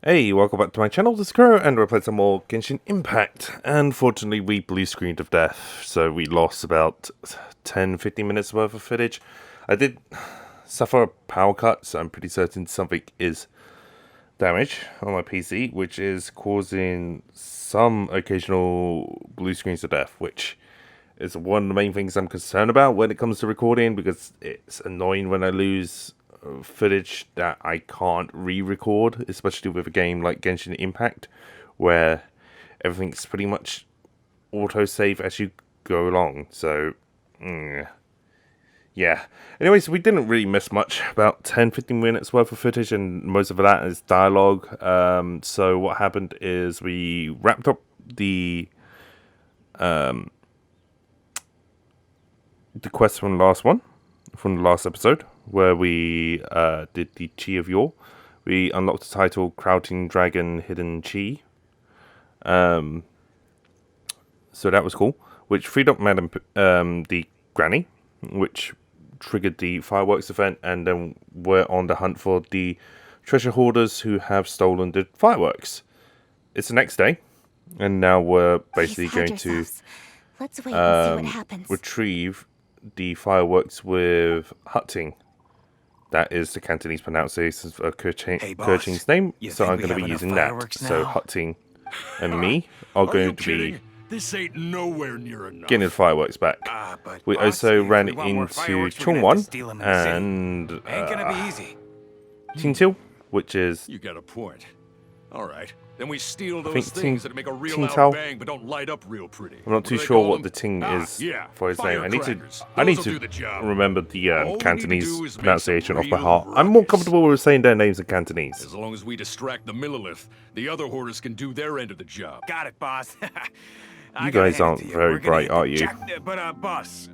Hey, welcome back to my channel, this is Kuro, and we're playing some more Genshin Impact. Unfortunately, we blue screened of death, so we lost about 10-15 minutes worth of footage. I did suffer a power cut, so I'm pretty certain something is damaged on my PC, which is causing some occasional blue screens of death, which is one of the main things I'm concerned about when it comes to recording, because it's annoying when I lose footage that I can't re-record, especially with a game like Genshin Impact, where everything's pretty much auto-save as you go along. So, yeah. Anyways, we didn't really miss much, about 10-15 minutes worth of footage, and most of that is dialogue. So what happened is we wrapped up the quest from the last episode, where we did the Chi of Yore. We unlocked the title Crouching Dragon Hidden Chi. So that was cool. Which freed up Madam the Granny, which triggered the fireworks event, and then we're on the hunt for the treasure hoarders who have stolen the fireworks. It's the next day, and now we're basically going to Let's wait and see what happens. retrieve the fireworks with Hutting. That is the Cantonese pronunciation of Keqing's name, so I'm going to be using that. Now? So Hutting and me are going to be This ain't nowhere near enough. getting the fireworks back. But We boss, also if ran we want more into fireworks, we're gonna have to steal Chongwon 'em in the city. and Ain't gonna be easy. Tintil, which is You got a point. All right, then we steal think those things Ting- that make a real Ting Tao. loud bang but don't light up real pretty. I'm not What too do they sure call what them? the Ting is Yeah, for his name. I need firecrackers. to Do the job. remember the All we need to Cantonese do is make pronunciation some off by real heart. I'm more ruckus. comfortable with saying their names in Cantonese. As long as we distract the Millilith, the other hoarders can do their end of the job. Got it, boss. You guys aren't very bright, are you? Boss,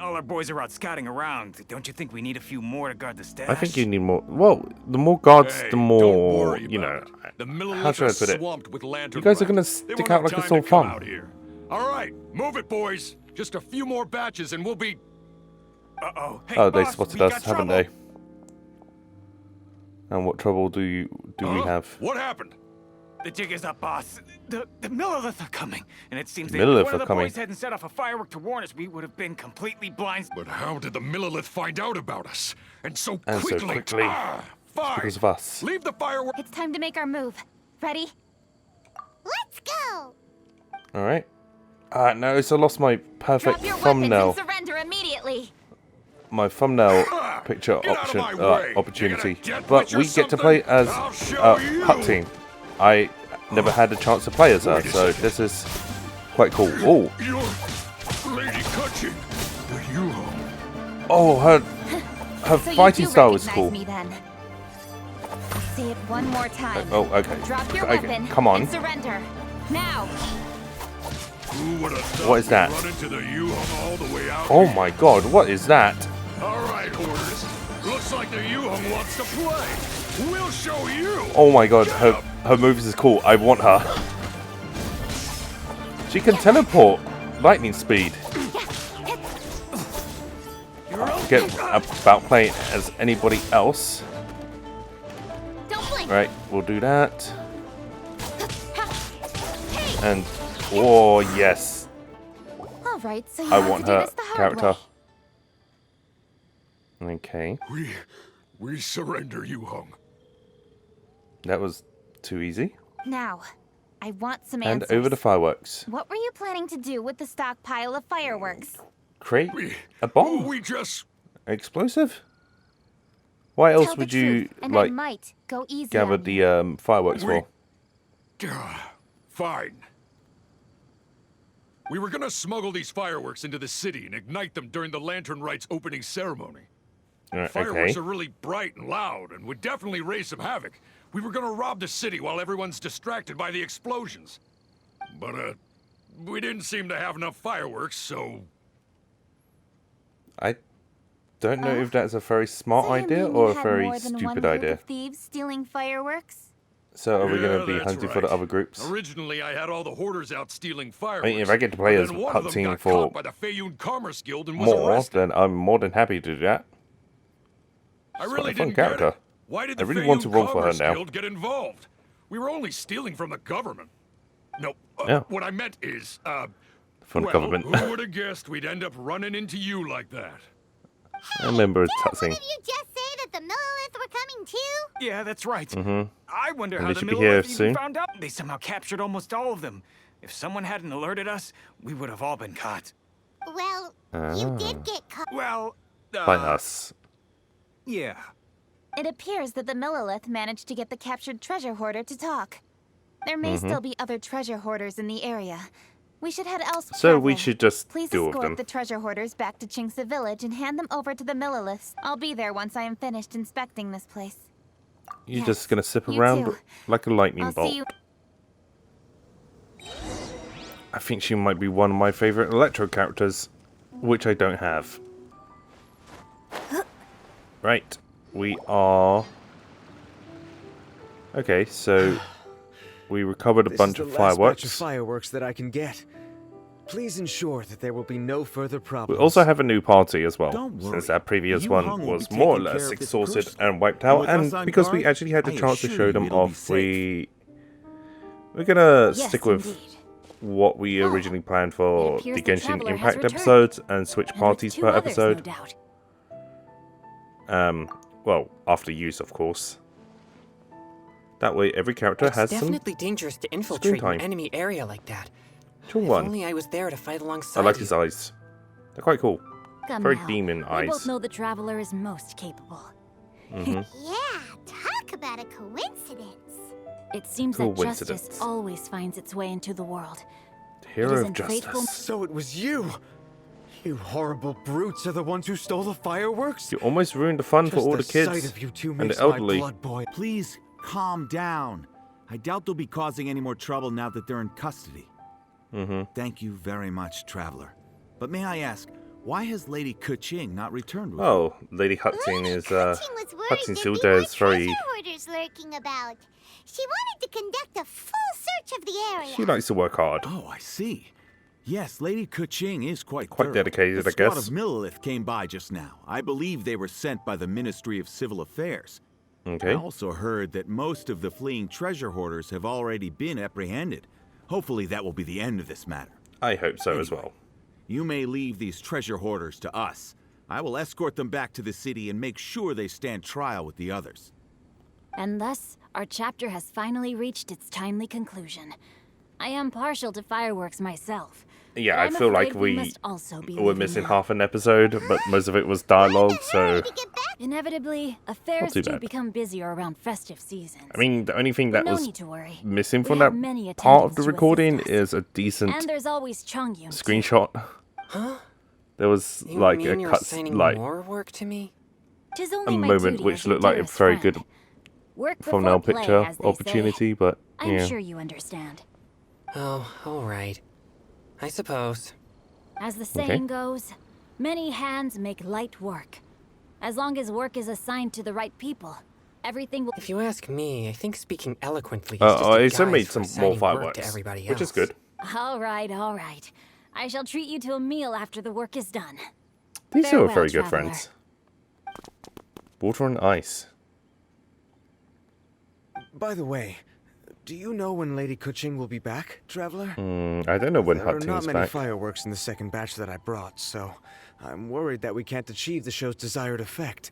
all our boys are out scouting around. Don't you think we need a few more to guard the stash? I think you need more. Well, the more guards, Hey, the don't more, worry you about know. it. The Millilith How should I are put it? swamped with Lattern You guys are Rite. gonna They stick won't out have like a time sore to come thumb. out here. All right, move it, boys. Just a few more batches and we'll be... Uh-oh. Hey, Oh, they boss, spotted we us, got haven't trouble. they? And what trouble do we have? What happened? The jig is up, boss. The Millilith are coming, and it seems that Millilith if one are of the coming. boys hadn't set off a firework to warn us, we would have been completely blind. But how did the Millilith find out about us? And so And so quickly. quickly. Fine. Because of us. Leave the fireworks. It's time to make our move. Ready? Let's go! Alright. No, so I lost my perfect Drop your weapons thumbnail. and surrender immediately. My thumbnail picture Get out of option my way. opportunity. You gonna get But rich or we get to play something? as I'll show you. Hutting. I never had a chance to play as her, Wait a so second. this is quite cool. Oh, You're Lady Keqing. The Yuho. oh, her So fighting you do style is recognize cool. me then. I'll say it one more time. Oh, okay. Drop your Okay, weapon come on. and surrender. Now. Who would have thought What is we'd that? Run into the Yuho all the way out Oh here? my god, what is that? All right, hoarders. Looks like the Yuho wants to play. We'll show you. Oh my god, her moves is cool. I want her. She can teleport lightning speed. I forget about playing as anybody else. Don't blink. Right, we'll do that. And oh yes, All right, so you I have want to do her this the hard character. way. Okay, We surrender, Yuho. that was too easy. Now, I want some And answers. over the fireworks. What were you planning to do with the stockpile of fireworks? Create We a bomb. We just Explosive. Why else Tell the would you truth, and I like might go easy gather on you. the fireworks We- for? Fine. We were gonna smuggle these fireworks into the city and ignite them during the Lattern Rite's opening ceremony. Fireworks Okay. are really bright and loud and would definitely raise some havoc. We were gonna rob the city while everyone's distracted by the explosions. But, we didn't seem to have enough fireworks, so... I don't know if that's a very smart So you idea mean or you a had very more than one stupid group idea. of thieves stealing fireworks? So are we going Yeah, to be that's hunting for the right. other groups? Originally, I had all the hoarders out stealing I fireworks. mean, if I get to play but as then one of them hunting got for caught by the Feiyun Commerce Guild and was more, arrested. then I'm more than happy to do that. I It's really quite a fun didn't get character. it. Why did I the really want to Feiyun roll for her Commerce now. Guild get involved? We were only stealing from the government. No, Yeah. what I meant is, From the well, government. who would have guessed we'd end up running into you like that? I remember Didn't touching. one of you just say that the Millilith were coming too? Yeah, that's right. Mm-hmm. I wonder And how they the should be here Millilith even soon. found out. They somehow captured almost all of them. If someone hadn't alerted us, we would have all been caught. Well, you did get caught. Well, By us. yeah. It appears that the Millilith managed to get the captured treasure hoarder to talk. There may still be other treasure hoarders in the area. We should head elsewhere. So we should just Please deal with escort them. the treasure hoarders back to Qingce village and hand them over to the Milliliths. I'll be there once I am finished inspecting this place. You're Yes, just gonna zip you around too. like a lightning I'll bolt. see you. I think she might be one of my favorite Electro characters, which I don't have. Right, we are... Okay, so we recovered a bunch of This is the last batch of fireworks. fireworks that I can get. Please ensure that there will be no further We problems. also have a new party as well, Don't worry. since that previous Yu one Hong will was be more or taking care less of this exhausted personally. and wiped out, With us and on because we guard, actually had the I chance to assure show you them it'll be off, safe. we're gonna Yes, stick with indeed. what we originally planned for It appears the the Genshin Traveler has Impact returned. episodes and switch And with parties 2 per others, episode. no doubt. Well, after use, of course. That way, every character It's has some definitely dangerous to infiltrate time. an enemy area like that. to If one. only I was there to fight alongside I like you. his eyes. They're quite cool. Come Very now. demon We eyes. both know the Traveler is most capable. Mm-hmm. Yeah, talk about a coincidence. It seems that Coincidence. justice always finds its way into the world. Hero is of in fateful- justice. So it was you! You horrible brutes are the ones who stole the fireworks? You almost ruined the fun for Just all the sight kids of you two and makes the elderly. my blood boil. Please calm down. I doubt they'll be causing any more trouble now that they're in custody. Thank you very much, Traveler. But may I ask, why has Lady KuroAkiGames not returned with you? Oh, Lady Hutzing is was worried Hutzing there'd Silda be more is very. treasure hoarders lurking about. She wanted to conduct a full search of the area. She likes to work hard. Oh, I see. Yes, Lady KuroAkiGames is quite Quite thorough. dedicated, The I guess. squad of Millilith came by just now. I believe they were sent by the Ministry of Civil Affairs. Okay. I also heard that most of the fleeing treasure hoarders have already been apprehended. Hopefully that will be the end of this matter. I hope so as well. You may leave these treasure hoarders to us. I will escort them back to the city and make sure they stand trial with the others. And thus, our chapter has finally reached its timely conclusion. I am partial to fireworks myself. Yeah, but I I'm feel like afraid we must also be we're leaving missing now. half an episode, but most of it was dialogue, so... To get back. Inevitably, affairs too do bad. become busier around festive seasons. I mean, the only thing that no was need to worry. missing We from have that many part of attendants the to recording assist us. is a decent And there's always Chongyun. screenshot. Huh? There was You like mean a you're cut, assigning like more work to me? Tis a only my moment duty which as your looked like a dearest very friend. good Work thumbnail before play, picture as they say. opportunity, but I'm yeah. sure you understand. Oh, alright. I suppose. As the saying goes, many hands make light work. As long as work is assigned to the right people, everything will... If you ask me, I think speaking eloquently is just a I also guise made for some assigning more work fireworks, to everybody which is else. good. All right, all right. I shall treat you to a meal after the work is done. These two are Farewell, very good traveler. friends. Water and ice. By the way, do you know when Lady KuroAkiGames will be back, Traveler? I don't know when There are not Hutzing's many back. fireworks in the second batch that I brought, so I'm worried that we can't achieve the show's desired effect.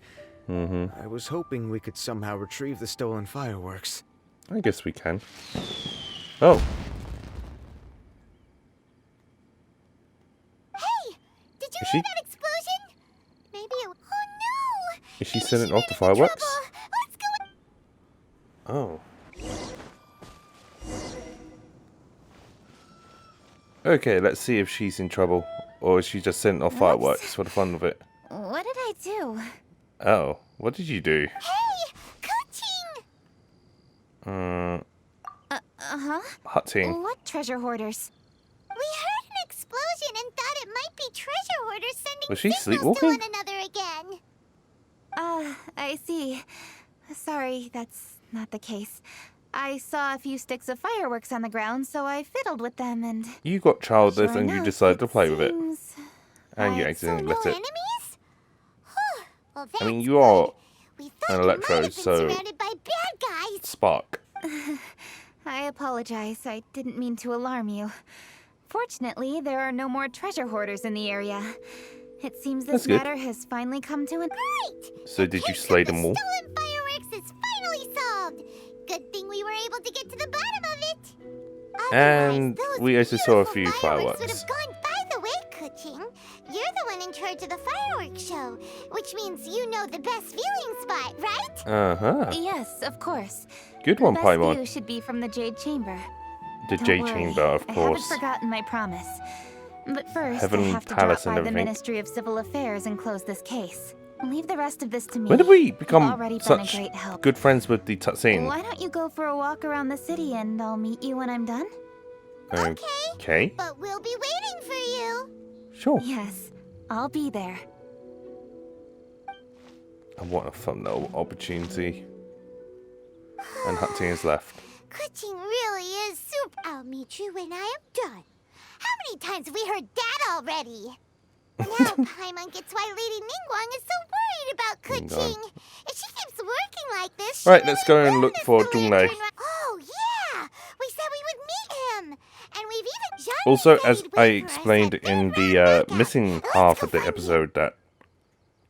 I was hoping we could somehow retrieve the stolen fireworks. I guess we can. Oh, Hey, did you Is hear she- that explosion? Maybe it. Oh no! is she Maybe sending ran off the into fireworks? trouble. Let's go. Oh. Okay, let's see if she's in trouble. Or is she just sending off fireworks for the fun of it? What did I do? Oh, what did you do? Hey, Keqing! Uh, Hutzing. What treasure hoarders? We heard an explosion and thought it might be treasure hoarders sending Was she signals to sleepwalking? one another again. I see. Sorry, that's not the case. I saw a few sticks of fireworks on the ground, so I fiddled with them and... You got childless Sure and you enough, decided to play with it. seems And you like accidentally No lit it. enemies? Well, I mean, that's you are good. We an thought you might electro, have been so- surrounded by bad guys. Spark. I apologize. I didn't mean to alarm you. Fortunately, there are no more treasure hoarders in the area. It seems this matter has finally come to an... Right! So did you slay them all? Stolen fireworks is finally solved! Good thing we were able to get to the bottom of it! And we also saw a few fireworks. Would have gone by the way, Keqing. You're the one in charge of the fireworks show, which means you know the best viewing spot, right? Uh-huh. Yes, of course. Good one, The best Paimon. view should be from the Jade Chamber. The Don't Jade worry, Chamber, of I course. haven't forgotten my promise. But first, Heavenly I have to Palace drop and by the everything. Ministry of Civil Affairs and close this case. Leave the rest of this to me. When did we You've become already been such a great help. good friends with the Tutsine? Why don't you go for a walk around the city and I'll meet you when I'm done? Okay. But we'll be waiting for you. Sure. Yes, I'll be there. I want a thumbnail opportunity. And Hutting's left. Keqing really is soup. I'll meet you when I am done. How many times have we heard that already? Now Paimon gets why Lady Ningguang is so worried about Keqing. If she keeps working like this, Right, let's go and look for Zhonglei. Oh yeah, we said we would meet him, and we've even Zhang Also, said as he'd I wait for us explained at in the the roundabout. missing Let's half go of the find episode that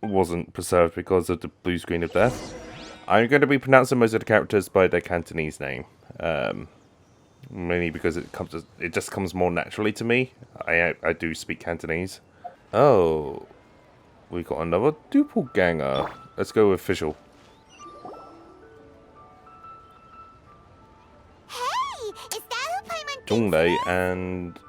wasn't preserved because of the blue screen of death, I'm going to be pronouncing most of the characters by their Cantonese name. Mainly because it just comes more naturally to me. I do speak Cantonese. Oh, we got another doppelganger. Let's go with official. Hey, is that who Paimon thinks Zhonglei he is? and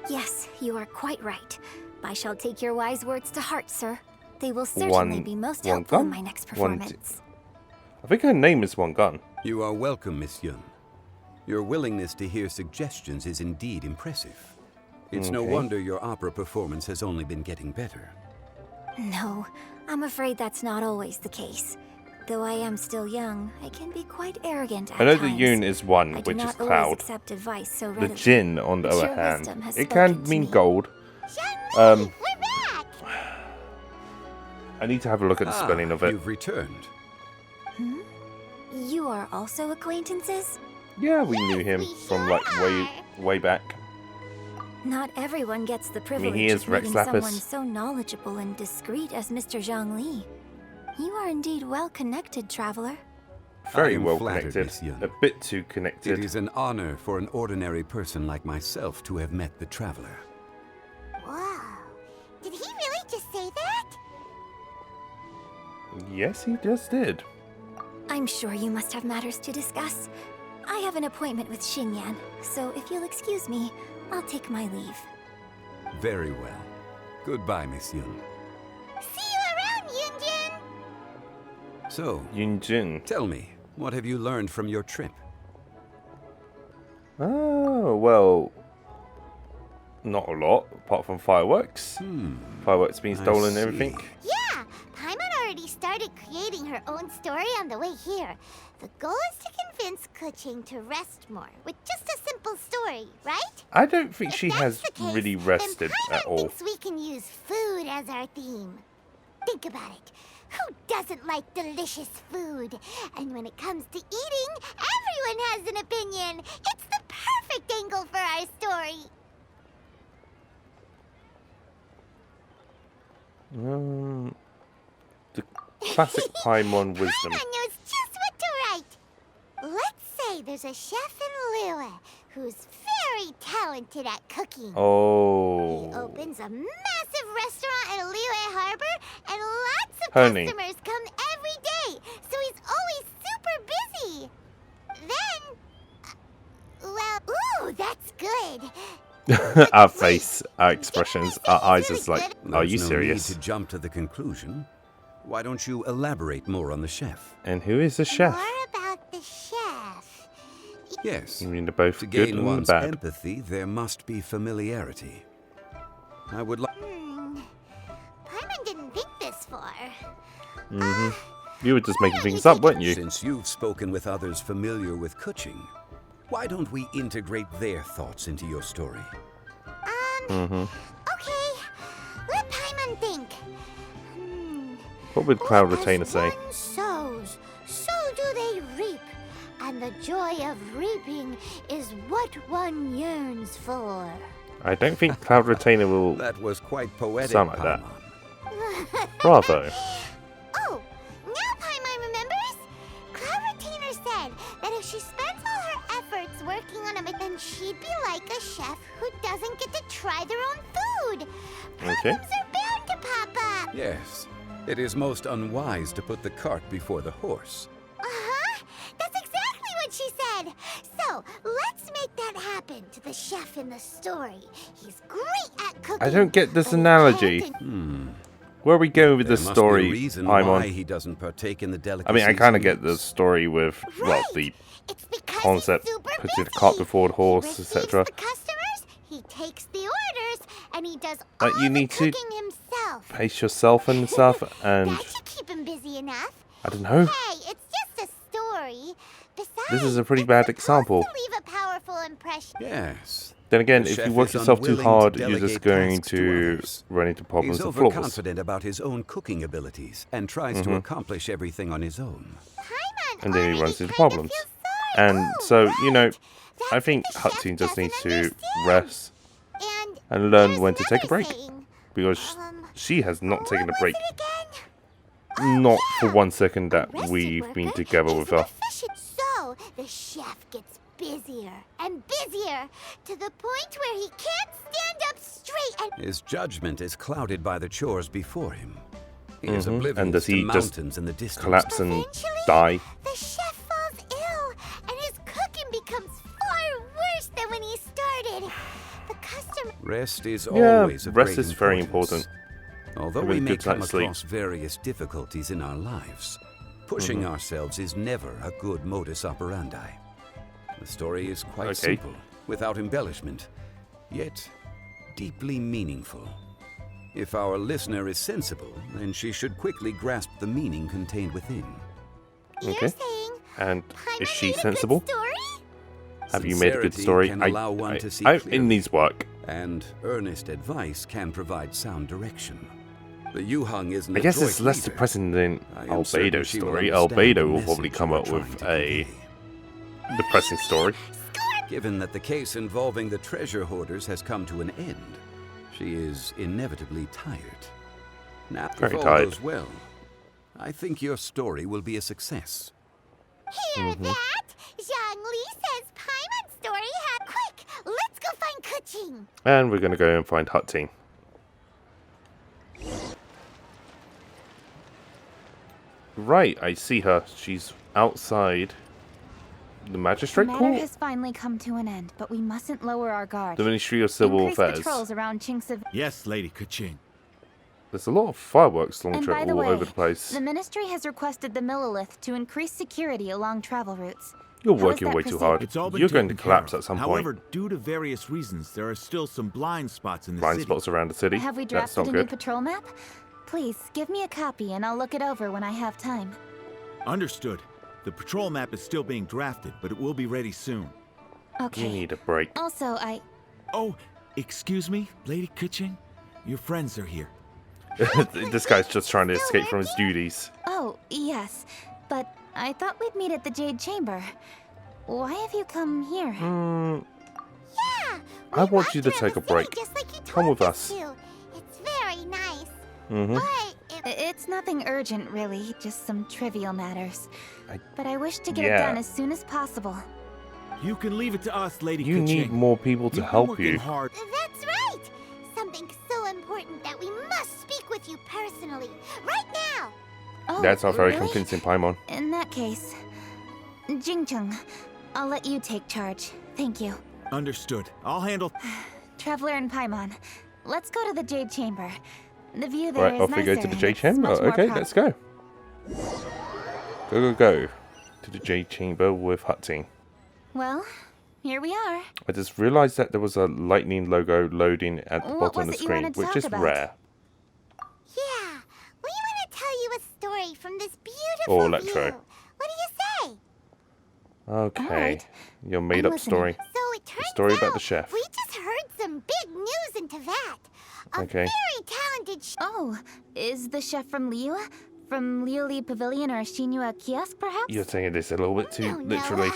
Yes, you are quite right. I shall take your wise words to heart, sir. They will certainly be most helpful in my next performance. I think her name is One Gun. You are welcome, Miss Yun. Your willingness to hear suggestions is indeed impressive. It's no Okay. wonder your opera performance has only been getting better. No, I'm afraid that's not always the case. Though I am still young, I can be quite arrogant at I know times. the Yun is one, I do which is not always cloud. accept advice so The readily. Jin, on the But other your hand, wisdom has it spoken can to mean me. gold. We're back. I need to have a look at the spelling of it. You've returned. You are also acquaintances? Yeah, we knew him we from sure like way back. Not everyone gets the privilege he is of Rex meeting Lapis. someone so knowledgeable and discreet as Mr. Zhang Li. You are indeed well connected, traveler. Very I am well flattered, connected. Miss Yun. A bit too It connected. is an honor for an ordinary person like myself to have met the traveler. Wow. Did he really just say that? Yes, he just did. I'm sure you must have matters to discuss. I have an appointment with Xinyan, so if you'll excuse me, I'll take my leave. Very well. Goodbye, Miss Yun. See you around, Yunjin. So, Yun Jin. tell me, what have you learned from your trip? Oh, well, not a lot, apart from fireworks. Fireworks being I stolen and see. everything. Yeah, Paimon already started creating her own story on the way here. The goal is to convince Keqing to rest more with just a simple story, right? I don't think If she that's has the case, really then rested Paimon at all. thinks we can use food as our theme. Think about it. Who doesn't like delicious food? And when it comes to eating, everyone has an opinion. It's the perfect angle for our story. The classic Paimon wisdom. Paimon knows just what to write. Let's say there's a chef in Liyue who's very talented at cooking. He Oh. opens a massive restaurant at Liyue Harbor, and lots of Honey. customers come every day, so he's always super busy. Then, well, ooh, that's good. Our face, our expressions, our eyes is like, are There's you no serious? need to jump to the conclusion. Why don't you elaborate more on the chef? And who is the chef? More about the chef. Yes. You mean they're both To good gain and one's bad. empathy, there must be familiarity. I would like... Paimon didn't think this far. You were just making things up, weren't you? Since you've spoken with others familiar with Keqing, why don't we integrate their thoughts into your story? Okay. Let Paimon think. What would Cloud Retainer say? As one sows, do they reap, and the joy of reaping is what one yearns for. I don't think Cloud Retainer will That was quite poetic, sound like that. Paimon. Bravo. Oh, now Paimon remembers? Cloud Retainer said that if she spends all her efforts working on a then she'd be like a chef who doesn't get to try their own food. Problems are bound to pop up. Yes, it is most unwise to put the cart before the horse. Uh-huh. That's exactly what she said. So, let's make that happen to the chef in the story. He's great at cooking. I don't get this analogy. Where are we going with this story, There must be a reason why Paimon? he doesn't partake in the I delicacies. mean, I kind of he get the eats. story with, well, the It's because concept, he's super putting the busy. cart before the horse, He receives etc. the customers, he takes the orders, and he does But all you the need to cooking himself. pace yourself and stuff, and That should keep him busy enough. I don't know. Hey, it's just a story. Besides, This is a pretty it's bad supposed example. to leave a powerful impression. Yes. Then again, The if you chef work is yourself too unwilling hard, to you're just delegate going tasks to to others. run into problems He's and flaws. overconfident about his own cooking abilities and tries to accomplish everything on his own. Paimon And then he already runs into kinda problems. feels sorry. And Oh, so, you know, right. I That's think what the chef Hutching just needs doesn't to understand. rest and learn there's when to take a another break. saying. Because she has not What taken a was break. it again? Not Oh, for yeah. 1 second that Rested we've been worker together is with an her. efficient- So, the chef gets busier and busier to the point where he can't stand up straight and His judgment is clouded by the chores before him. He is oblivious And does to he just mountains in the distance. collapse and eventually die? the chef falls ill and his cooking becomes far worse than when he started. The customer Rest is Yeah, always of rest great is very importance. important. Although Having we a may good come night's sleep. across various difficulties in our lives, pushing ourselves is never a good modus operandi. The story is quite Okay. simple, without embellishment, yet deeply meaningful. If our listener is sensible, then she should quickly grasp the meaning contained within. You're Okay. saying And Paimon is she made a good sensible? story? Have you made a good Sincerity story? can allow one to see it clearly. needs work. And earnest advice can provide sound direction. The Yuhang is an I guess adroit it's less leader. depressing than I am certain Albedo's she will story. understand the Albedo will probably message come you are up with trying to a convey. depressing story. Given that the case involving the treasure hoarders has come to an end, she is inevitably tired. Now, Very if all tired. goes well, I think your story will be a success. Hear that? Zhongli says Paimon's story had quick. Let's go find Keqing. And we're going to go and find Hutching. Right, I see her. She's outside the magistrate The matter court? has finally come to an end, but we mustn't lower our guard. The Ministry of Civil Increase Affairs. patrols around Chinks. Yes, Lady Keqing. There's a lot of fireworks And launcher by the all way, over the place. the Ministry has requested the Millilith to increase security along travel routes. You're How does working that way too proceed? hard. It's all been You're going to taken care collapse of. at some However, point. due to various reasons, there are still some blind spots in the Blind city. spots around the city. Have we That's drafted not a new good. patrol map? Please, give me a copy and I'll look it over when I have time. Understood. The patrol map is still being drafted, but it will be ready soon. Okay. You need a break. Also, Oh, excuse me, Lady Keqing? Your friends are here. This guy's just trying to escape from his duties. Oh, yes. But I thought we'd meet at the Jade Chamber. Why have you come here? Yeah. I we want you to walked around take a the city break. Just like you Come told with us us. to. It's very nice. Mm-hmm. But It's nothing urgent, really. Just some trivial matters. But I wish to get it Yeah. done as soon as possible. You can leave it to us, Lady You Keqing. need more people to You've been help working you. hard. that's right. Something so important that we must speak with you personally right now. Oh, That's not very really? convincing, Paimon. In that case, Jingcheng, I'll let you take charge. Thank you. Understood. I'll handle... Traveler and Paimon, let's go to the Jade Chamber. The view there Right, is off we go nicer to the and Jade it's Chamber. much more Okay, let's go. Go. To the Jade Chamber with Hutching. Well, here we are. I just realised that there was a lightning logo loading at the What bottom of was the it you wanted screen, to which talk is about? rare. Yeah, we want to tell you a story from this beautiful Or view. Electro. What do you say? Okay. Alright. Your made up listening. story. So it turns story out about the chef. we just heard some big news into that. A Okay. very talented Oh, is the chef from Liyue? From Liuli Pavilion or Shinua Kiosk, perhaps? You're saying this a little bit too literally.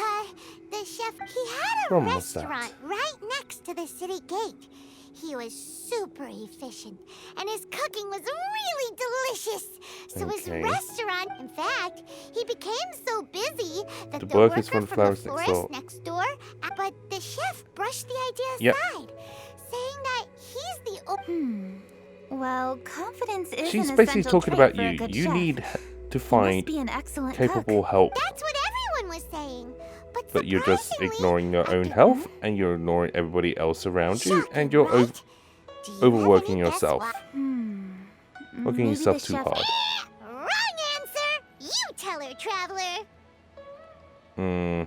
The chef, he had a From what's restaurant that? right next to the city gate. He was super efficient, and his cooking was really delicious. So his restaurant, in fact, he became so busy that the worker from the florist next door, but the chef brushed the idea aside, saying that he's the Well, confidence is She's an basically essential talking trait about for a you. good You chef. need to He find must be an excellent capable cook. help. That's what everyone was saying. But you're just ignoring your own health, and you're ignoring everybody else around you, and you're overworking yourself. Working yourself too hard. Wrong answer! You tell her, Traveler! Hmm. Ding,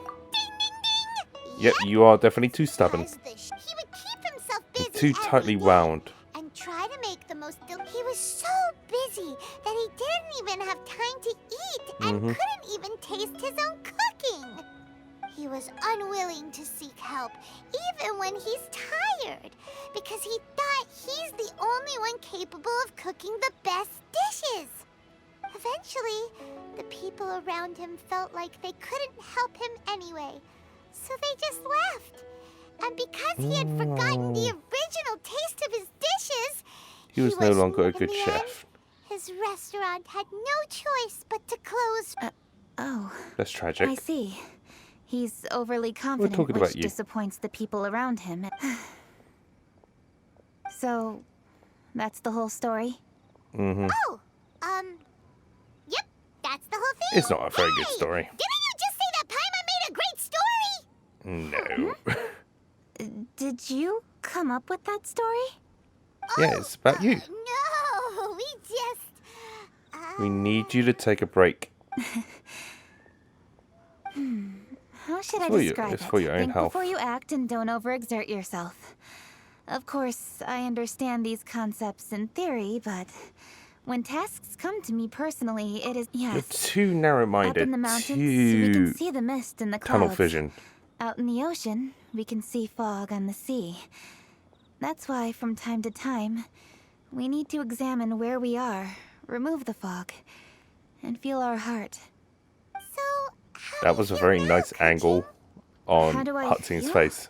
ding, ding! Yep, you are definitely too stubborn. He would keep himself busy Too tightly every day wound. and try to make the most He was so busy that he didn't even have time to eat and couldn't even taste his own cooking. He was unwilling to seek help, even when he's tired, because he thought he's the only one capable of cooking the best dishes. Eventually, the people around him felt like they couldn't help him anyway, so they just left. And because he had forgotten the original taste of his dishes, He was no longer a good in the chef. end, his restaurant had no choice but to close. That's tragic. I see. He's overly confident, talking which about you. disappoints the people around him. So, that's the whole story? Yep, that's the whole thing. It's not a very good story. Didn't you just say that Paimon made a great story? No. Did you come up with that story? Yeah, it's about you. No, we just... We need you to take a break. How should I For you- describe it's it? for your own Think health. before you act and don't overexert yourself. Of course, I understand these concepts in theory, but when tasks come to me personally, it is... You're Yes. too Up narrow-minded. in the mountains, we can Too see the mist and the clouds. tunnel vision. Out in the ocean, we can see fog on the sea. That's why, from time to time, we need to examine where we are, remove the fog, and feel our heart. So, how That was a very nice angle on How do I Hutzine's feel? face.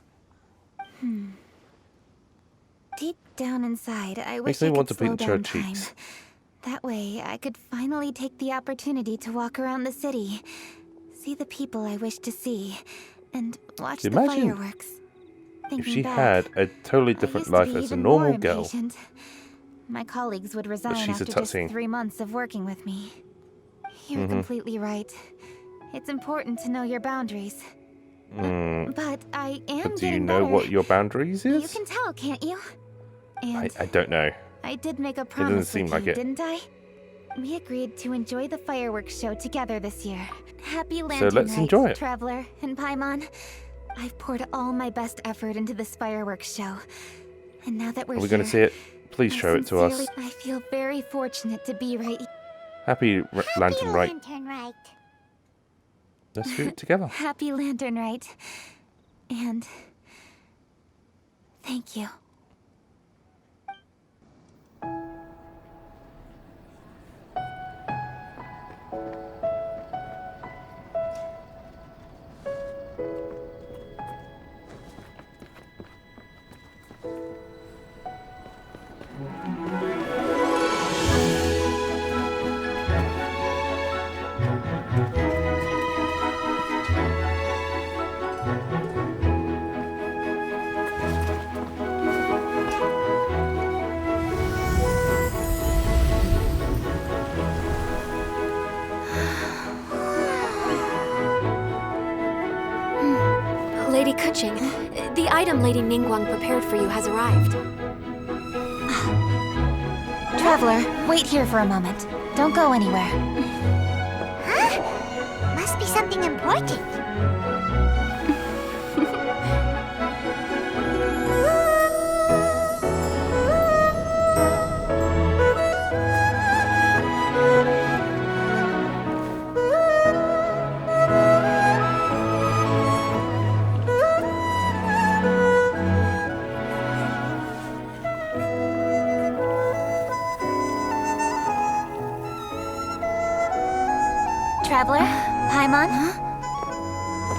Deep down inside, I Makes wish me I want could to slow pinch her down time. cheeks. That way, I could finally take the opportunity to walk around the city, see the people I wish to see, and watch the Imagine fireworks. If Thinking she back, had a totally I different used to life be as a even normal more girl. impatient. My colleagues would resign she's a after just cutscene. 3 months of working with me. You're completely right. It's important to know your boundaries. But I am But do you getting know better. what your boundaries You is? can tell, can't you? And I don't know. I did make a doesn't promise seem with like you, it. didn't I? We agreed to enjoy the fireworks show together this year. Happy So Lantern let's Rite, enjoy it. Traveler and Paimon. I've poured all my best effort into this fireworks show. And now that we're Are we here, going to see it? Please show it to us. I feel very fortunate to be right. Happy Lantern Rite. Lantern Rite. Let's do it together. Happy Lantern Rite. And thank you. Lady Keqing, the item Lady Ningguang prepared for you has arrived. Traveler, wait here for a moment. Don't go anywhere. Huh? Must be something important.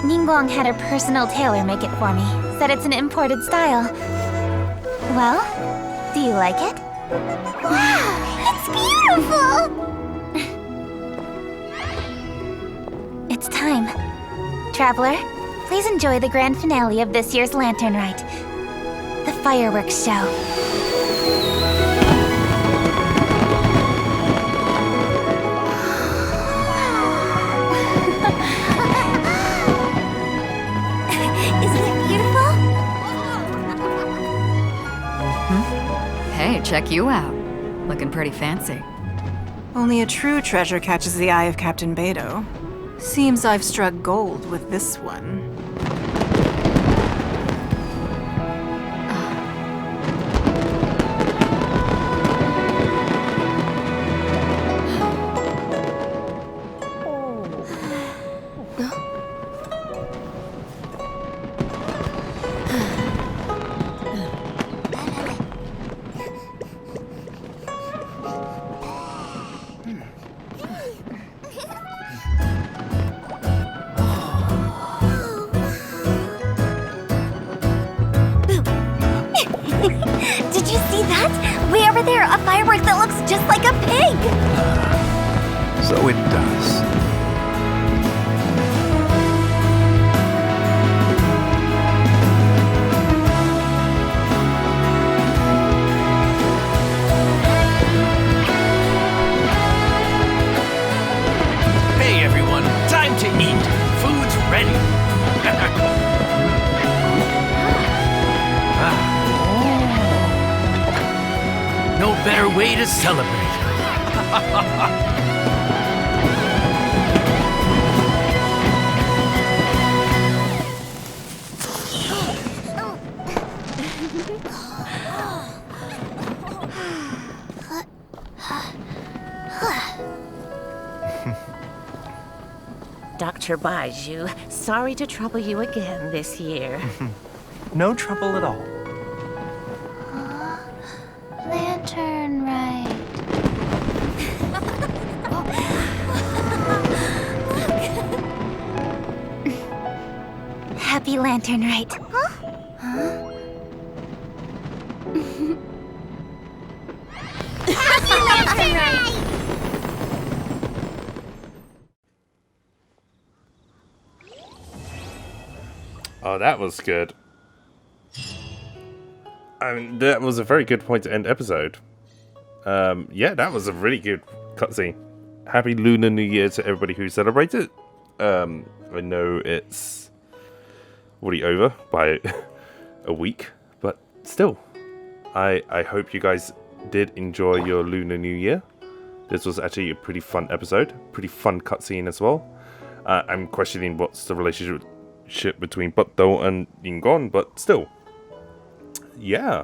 Ningguang had her personal tailor make it for me. Said it's an imported style. Well, do you like it? Wow, it's beautiful! It's time. Traveler, please enjoy the grand finale of this year's Lattern Rite. The fireworks show. Hey, check you out. Looking pretty fancy. Only a true treasure catches the eye of Captain Beidou. Seems I've struck gold with this one. Did you see that? Way over there, a firework that looks just like a pig! So it does. Hey everyone, time to eat. Food's ready. No better way to celebrate. Dr. Baiju, sorry to trouble you again this year. No trouble at all. Lattern Rite. Happy Lattern Rite. Happy Lattern Rite! Oh, that was good. I mean, that was a very good point to end episode. Yeah, that was a really good cutscene. Happy Lunar New Year to everybody who celebrated. I know it's already over by a week, but still, I hope you guys did enjoy your Lunar New Year. This was actually a pretty fun episode, pretty fun cutscene as well. I'm questioning what's the relationship between Butto and Ningguang, but still. Yeah,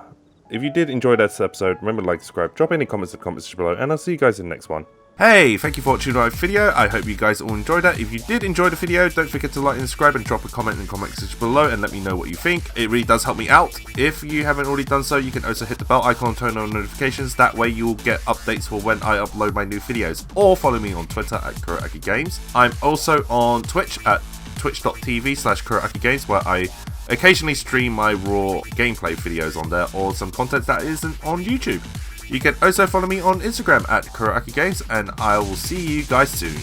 if you did enjoy that episode, remember to like, subscribe, drop any comments in the comments below, and I'll see you guys in the next one. Hey, thank you for watching my video. I hope you guys all enjoyed that. If you did enjoy the video, don't forget to like and subscribe and drop a comment in the comment section below and let me know what you think. It really does help me out. If you haven't already done so, you can also hit the bell icon and turn on notifications. That way you'll get updates for when I upload my new videos. Or follow me on Twitter at KuroAkiGames. I'm also on Twitch at twitch.tv/KuroAkiGames, where I occasionally stream my raw gameplay videos on there, or some content that isn't on YouTube. You can also follow me on Instagram at KuroAkiGames, and I will see you guys soon.